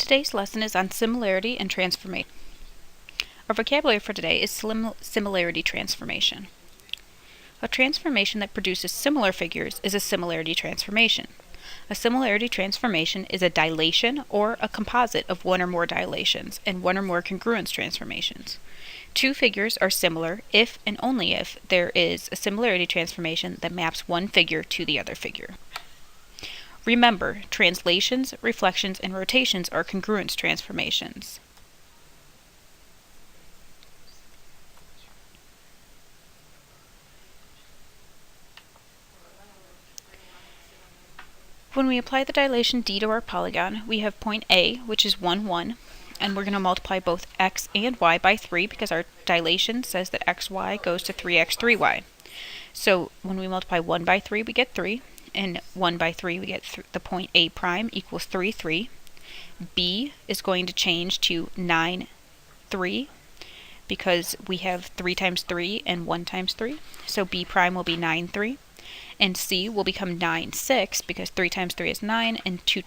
Today's lesson is on similarity and transformation. Our vocabulary for today is similarity transformation. A transformation that produces similar figures is a similarity transformation. A similarity transformation is a dilation or a composite of one or more dilations and one or more congruence transformations. Two figures are similar if and only if there is a similarity transformation that maps one figure to the other figure. Remember, translations, reflections, and rotations are congruence transformations. When we apply the dilation d to our polygon, we have point A, which is 1, 1, and we're going to multiply both x and y by 3 because our dilation says that xy goes to 3x, 3y. So when we multiply 1 by 3, we get 3, and 1 by 3, we get the point A prime equals 3, 3. B is going to change to 9, 3, because we have 3 times 3 and 1 times 3. So B prime will be 9, 3. And C will become 9, 6, because 3 times 3 is 9, and 2.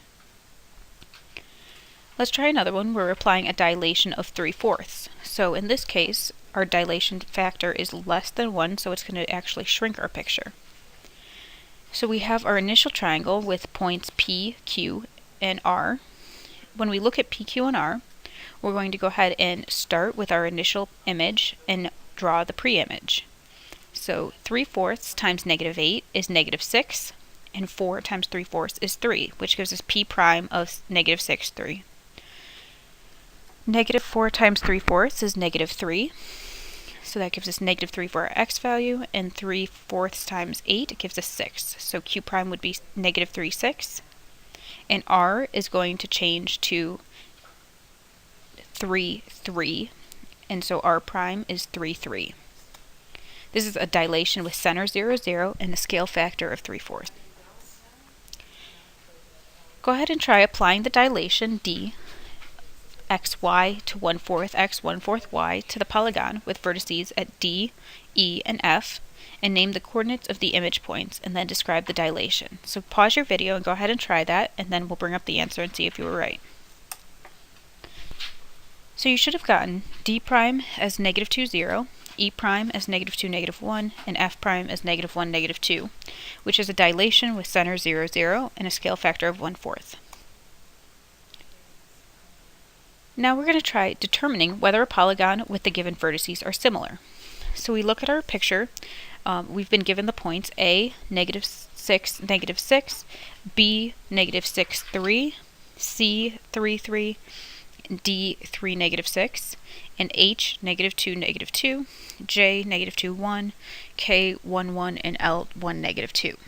Let's try another one. We're applying a dilation of 3/4. So in this case, our dilation factor is less than 1, so it's going to actually shrink our picture. So we have our initial triangle with points P, Q, and R. When we look at P, Q, and R, we're going to go ahead and start with our initial image and draw the pre-image. So 3/4 times -8 is -6, and 4 times 3/4 is 3, which gives us P prime of -6, 3. -4 times 3/4 is -3, so that gives us -3 for our x value, and 3/4 times 8 gives us 6. So Q prime would be -3, 6, and R is going to change to 3, 3, and so R prime is 3, 3. This is a dilation with center 0, 0 and a scale factor of 3/4. Go ahead and try applying the dilation d xy to 1/4 x, 1/4 y to the polygon with vertices at D, E, and F, and name the coordinates of the image points, and then describe the dilation. So pause your video and go ahead and try that, and then we'll bring up the answer and see if you were right. So you should have gotten D prime as -2, 0, E prime as -2, -1, and F prime as -1, -2, which is a dilation with center 0, 0 and a scale factor of 1/4. Now we're going to try determining whether a polygon with the given vertices are similar. So we look at our picture. We've been given the points A, -6, -6, B, -6, 3, C, 3, 3, D, 3, -6, and H, -2, -2, J, -2, 1, K, 1, 1, and L, 1, -2.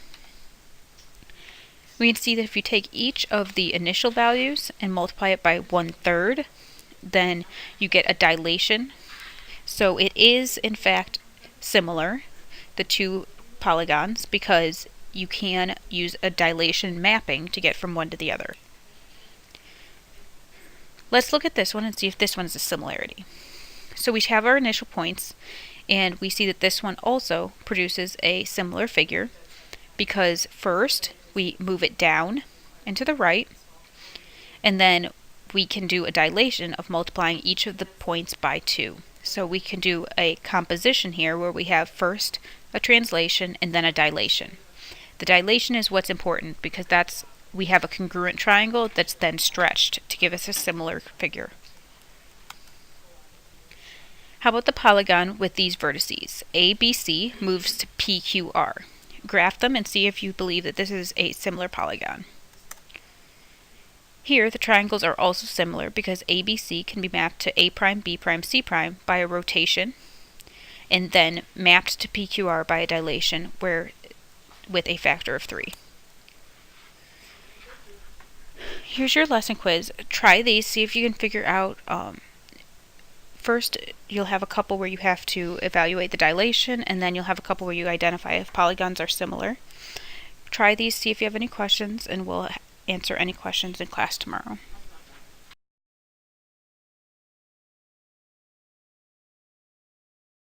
We can see that if you take each of the initial values and multiply it by 1/3, then you get a dilation. So it is, in fact, similar, the two polygons, because you can use a dilation mapping to get from one to the other. Let's look at this one and see if this one is a similarity. So we have our initial points, and we see that this one also produces a similar figure, because first we move it down and to the right, and then we can do a dilation of multiplying each of the points by 2. So we can do a composition here where we have first a translation and then a dilation. The dilation is what's important because we have a congruent triangle that's then stretched to give us a similar figure. How about the polygon with these vertices? A, B, C moves to P, Q, R. Graph them and see if you believe that this is a similar polygon. Here, the triangles are also similar because ABC can be mapped to A prime, B prime, C prime by a rotation, and then mapped to PQR by a dilation with a factor of 3. Here's your lesson quiz. Try these, see if you can figure out. First, you'll have a couple where you have to evaluate the dilation, and then you'll have a couple where you identify if polygons are similar. Try these, see if you have any questions, and we'll answer any questions in class tomorrow.